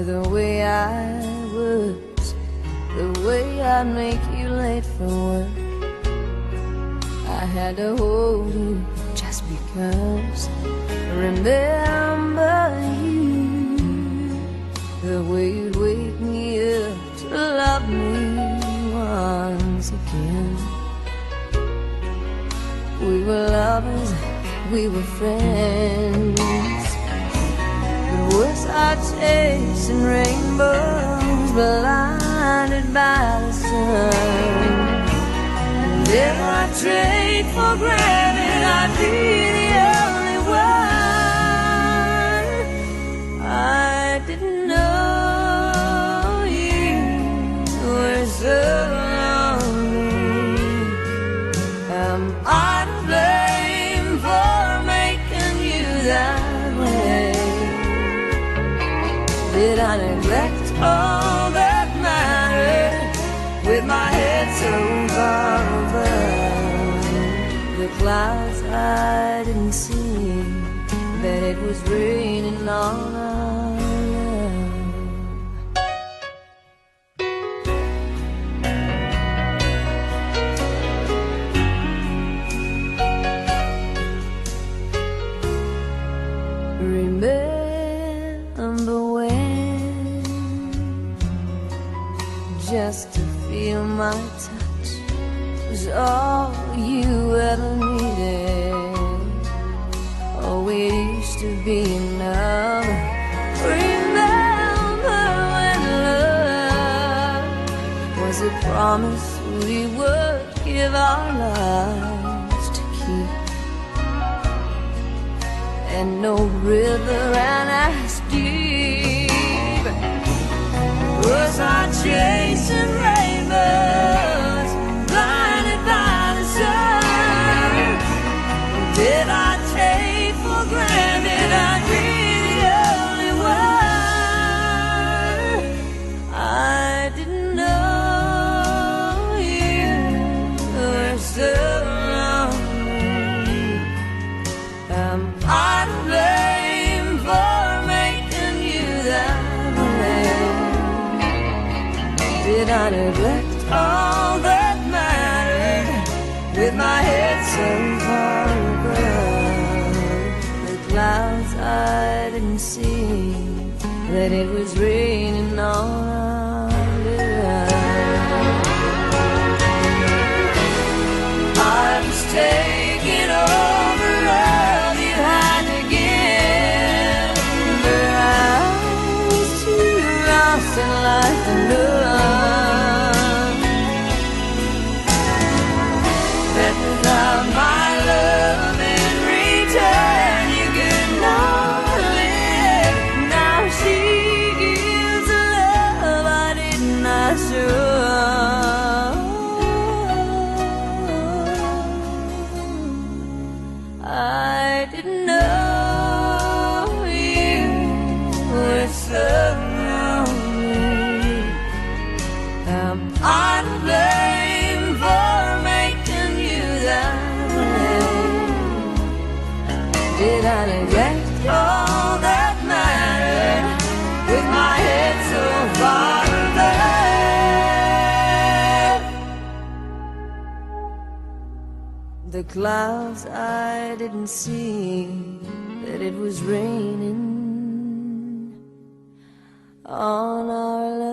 the way I was, the way I'd make you late for work. I had to hold you just because. Remember you, the way you'd wake me up to love me once again. We were lovers, we were friends, but was I chasing rainbows, blinded by the sun? And if I trade for granted, I'd be the only one. I didn't know you were so lonely. Am I to blame for making you that way? Did I neglect all that mattered, with my head so far above the clouds? I didn't see that it was raining on our love. Remember when, just to feel my touch was all you ever needed? Oh, it used to be enough. Remember when love was a promise we would give our lives to keep, and no river ran as deep. Was I chasing rainbows, blinded by the sun? Did I take for granted I'd be the only one? I didn't know you were so lonely. Am I to blame for making you that way? Did I neglect all that mattered, with my head so far above the clouds? I didn't see that it was raining on our love. I was taking over love you had to give, but I was too lost in life to know that without my love in return you could not live. Now she gives a love I didn't ask for. I didn't know you were so lonely. Am I to blame for making you that way? Did I neglect all that mattered, with my head so far above the clouds? I didn't see that it was raining on our love.